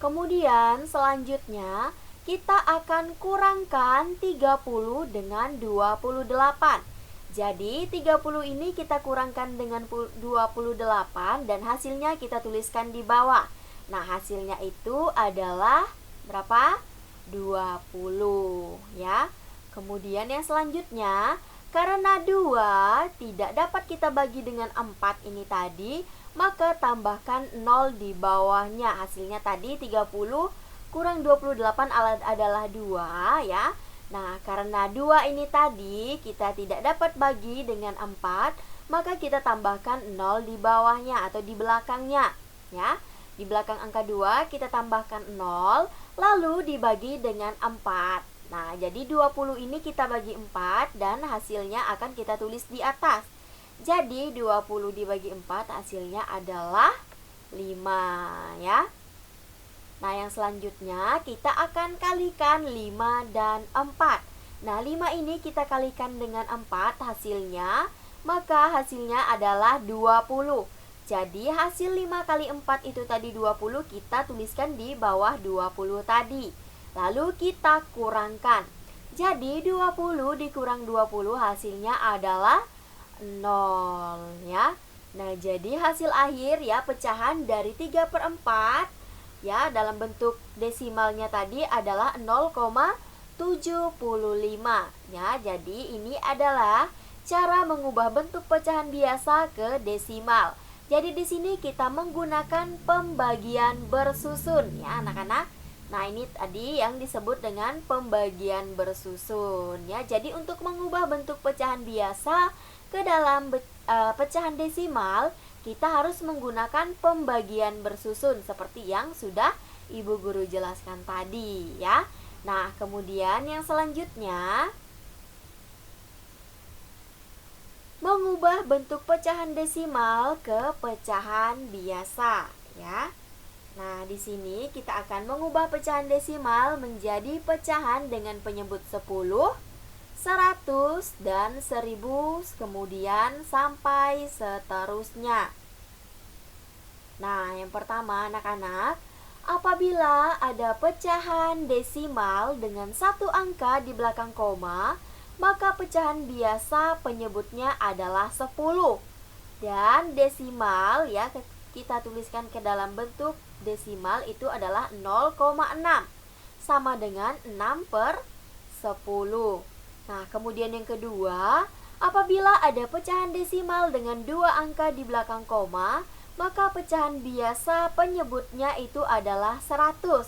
Kemudian selanjutnya kita akan kurangkan 30 dengan 28. Jadi 30 ini kita kurangkan dengan 28 dan hasilnya kita tuliskan di bawah. Nah, hasilnya itu adalah berapa? 20 ya. Kemudian yang selanjutnya, karena 2 tidak dapat kita bagi dengan 4 ini tadi, maka tambahkan 0 di bawahnya. Hasilnya tadi 30 kurang 28 adalah 2 ya. Nah, karena 2 ini tadi kita tidak dapat bagi dengan 4, maka kita tambahkan 0 di bawahnya atau di belakangnya ya. Di belakang angka 2 kita tambahkan 0, lalu dibagi dengan 4. Nah, jadi 20 ini kita bagi 4 dan hasilnya akan kita tulis di atas. Jadi 20 dibagi 4 hasilnya adalah 5 ya. Nah, yang selanjutnya kita akan kalikan 5 dan 4. Nah, 5 ini kita kalikan dengan 4 hasilnya, maka hasilnya adalah 20. Jadi hasil 5 kali 4 itu tadi 20, kita tuliskan di bawah 20 tadi. Lalu kita kurangkan. Jadi 20 dikurang 20 hasilnya adalah 0 ya. Nah, jadi hasil akhir ya pecahan dari 3/4 ya dalam bentuk desimalnya tadi adalah 0,75 ya. Jadi ini adalah cara mengubah bentuk pecahan biasa ke desimal. Jadi di sini kita menggunakan pembagian bersusun ya anak-anak. Nah, ini tadi yang disebut dengan pembagian bersusun ya. Jadi untuk mengubah bentuk pecahan biasa ke dalam pecahan desimal, kita harus menggunakan pembagian bersusun seperti yang sudah Ibu Guru jelaskan tadi ya. Nah, kemudian yang selanjutnya mengubah bentuk pecahan desimal ke pecahan biasa ya. Nah, di sini kita akan mengubah pecahan desimal menjadi pecahan dengan penyebut 10, 100 dan 1000 kemudian sampai seterusnya. Nah, yang pertama anak-anak, apabila ada pecahan desimal dengan satu angka di belakang koma, maka pecahan biasa penyebutnya adalah 10. Dan desimal ya kita tuliskan ke dalam bentuk desimal itu adalah 0,6 sama dengan 6/10. Nah, kemudian yang kedua, apabila ada pecahan desimal dengan dua angka di belakang koma, maka pecahan biasa penyebutnya itu adalah 100.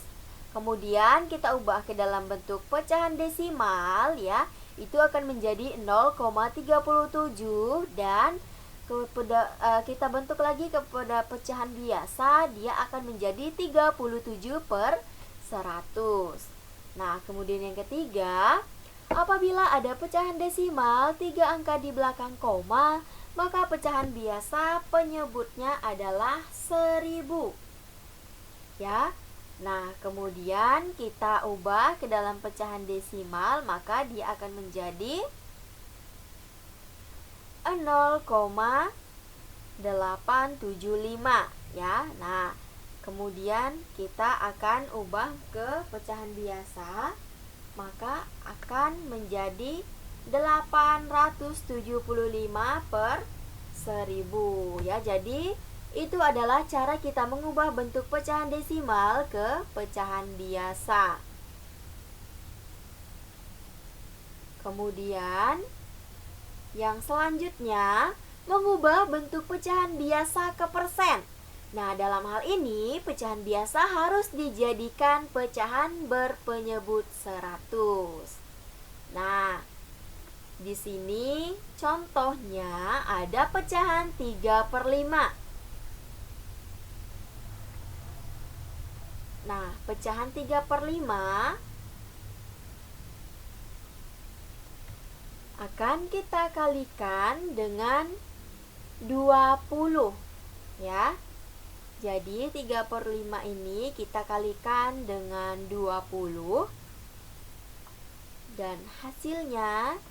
Kemudian kita ubah ke dalam bentuk pecahan desimal ya, itu akan menjadi 0,37 dan kita bentuk lagi kepada pecahan biasa, dia akan menjadi 37/100. Nah, kemudian yang ketiga, apabila ada pecahan desimal 3 angka di belakang koma, maka pecahan biasa penyebutnya adalah 1000 ya. Nah, kemudian kita ubah ke dalam pecahan desimal, maka dia akan menjadi 0,875 ya. Nah, kemudian kita akan ubah ke pecahan biasa, maka akan menjadi 875/1000 ya. Jadi itu adalah cara kita mengubah bentuk pecahan desimal ke pecahan biasa. Kemudian yang selanjutnya mengubah bentuk pecahan biasa ke persen. Nah, dalam hal ini pecahan biasa harus dijadikan pecahan berpenyebut 100. Nah, di sini contohnya ada pecahan 3/5. Nah, pecahan 3/5 akan kita kalikan dengan 20 ya. Jadi 3/5 ini kita kalikan dengan 20 dan hasilnya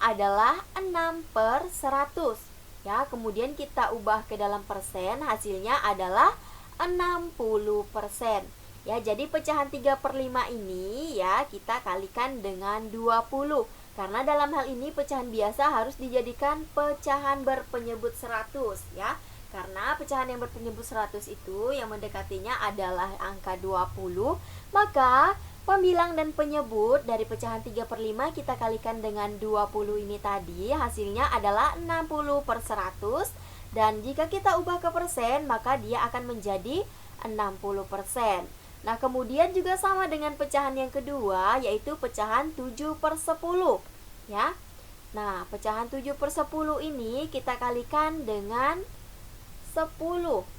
adalah 6/100 ya. Kemudian kita ubah ke dalam persen, hasilnya adalah 60%. Ya, jadi pecahan 3/5 ini ya kita kalikan dengan 20. Karena dalam hal ini pecahan biasa harus dijadikan pecahan berpenyebut 100 ya. Karena pecahan yang berpenyebut 100 itu yang mendekatinya adalah angka 20, maka pembilang dan penyebut dari pecahan 3/5 kita kalikan dengan 20 ini tadi, hasilnya adalah 60/100. Dan jika kita ubah ke persen, maka dia akan menjadi 60%. Nah, kemudian juga sama dengan pecahan yang kedua, yaitu pecahan 7/10 ya. Nah, pecahan 7/10 ini kita kalikan dengan 10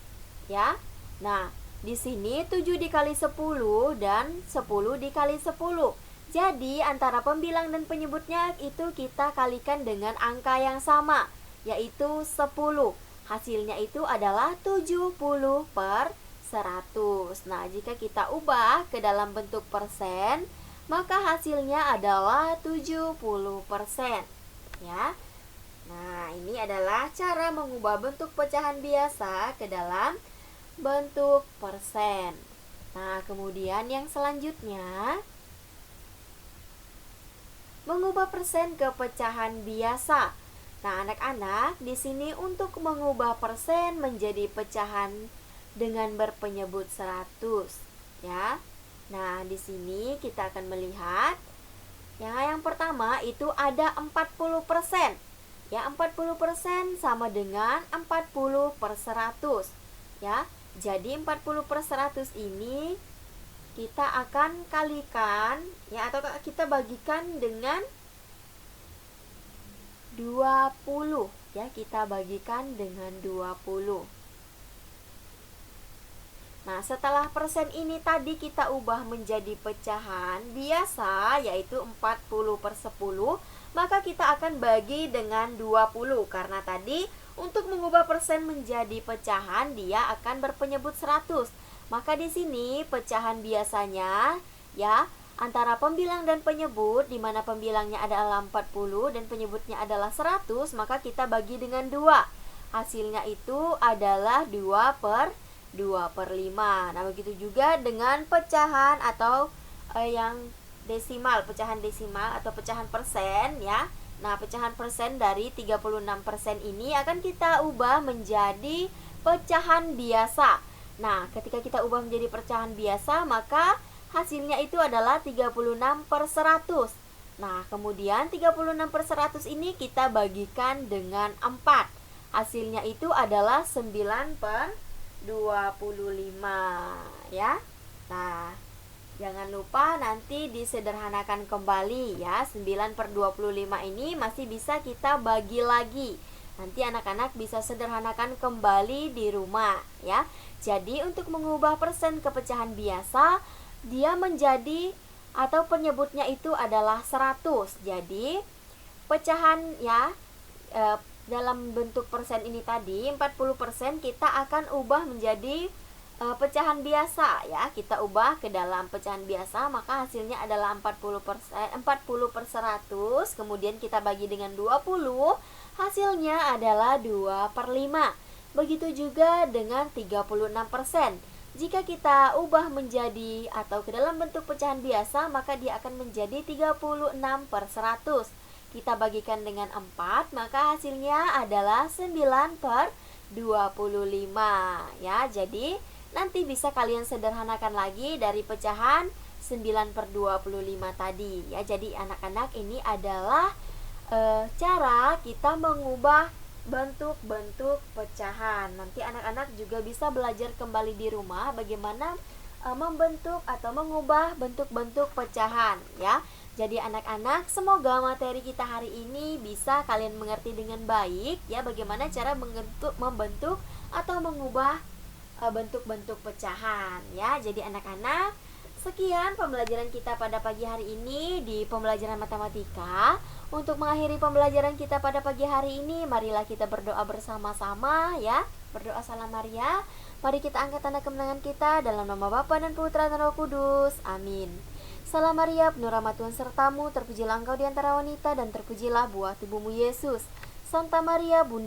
ya. Nah, di sini 7 dikali 10 dan 10 dikali 10. Jadi, antara pembilang dan penyebutnya itu kita kalikan dengan angka yang sama, yaitu 10. Hasilnya itu adalah 70/100. Nah, jika kita ubah ke dalam bentuk persen, maka hasilnya adalah 70% ya. Nah, ini adalah cara mengubah bentuk pecahan biasa ke dalam bentuk persen. Nah, kemudian yang selanjutnya, mengubah persen ke pecahan biasa. Nah, anak-anak, di sini untuk mengubah persen menjadi pecahan dengan berpenyebut 100 ya. Nah, di sini kita akan melihat yang pertama itu ada 40%. Ya, 40% sama dengan 40/100 ya. Jadi 40/100 ini kita akan kalikan ya, atau kita bagikan dengan 20 ya, kita bagikan dengan 20. Nah, setelah persen ini tadi kita ubah menjadi pecahan biasa, yaitu 40/10, maka kita akan bagi dengan 20. Karena tadi untuk mengubah persen menjadi pecahan, dia akan berpenyebut 100. Maka di sini pecahan biasanya ya, antara pembilang dan penyebut, di mana pembilangnya adalah 40 dan penyebutnya adalah 100, maka kita bagi dengan 2. Hasilnya itu adalah 2/5. Nah, begitu juga dengan pecahan atau yang desimal, pecahan desimal atau pecahan persen ya. Nah, pecahan persen dari 36% ini akan kita ubah menjadi pecahan biasa. Nah, ketika kita ubah menjadi pecahan biasa, maka hasilnya itu /adalah 36/100. Nah, kemudian 36/100 ini kita bagikan dengan 4. Hasilnya itu adalah 9/25 ya. Nah, jangan lupa nanti disederhanakan kembali ya. 9/25 ini masih bisa kita bagi lagi. Nanti anak-anak bisa sederhanakan kembali di rumah ya. Jadi untuk mengubah persen ke pecahan biasa, dia menjadi atau penyebutnya itu adalah 100. Jadi pecahan ya, dalam bentuk persen ini tadi 40% kita akan ubah menjadi pecahan biasa ya. Kita ubah ke dalam pecahan biasa, maka hasilnya adalah 40/100. Kemudian kita bagi dengan 20, hasilnya adalah 2/5. Begitu juga dengan 36%. Jika kita ubah menjadi atau ke dalam bentuk pecahan biasa, maka dia akan menjadi 36/100. Kita bagikan dengan 4, maka hasilnya adalah 9/25 ya. Jadi nanti bisa kalian sederhanakan lagi dari pecahan 9/25 tadi ya. Jadi anak-anak, ini adalah cara kita mengubah bentuk-bentuk pecahan. Nanti anak-anak juga bisa belajar kembali di rumah bagaimana membentuk atau mengubah bentuk-bentuk pecahan ya. Jadi anak-anak, semoga materi kita hari ini bisa kalian mengerti dengan baik ya, bagaimana cara membentuk atau mengubah bentuk-bentuk pecahan ya. Jadi anak-anak, sekian pembelajaran kita pada pagi hari ini di pembelajaran matematika. Untuk mengakhiri pembelajaran kita pada pagi hari ini, marilah kita berdoa bersama-sama ya. Berdoa salam Maria. Mari kita angkat tanda kemenangan kita dalam nama Bapa dan Putra dan Roh Kudus. Amin. Salam Maria, penuh rahmat Tuhan sertamu, terpujilah engkau di antara wanita dan terpujilah buah tubuhmu Yesus. Santa Maria, Bunda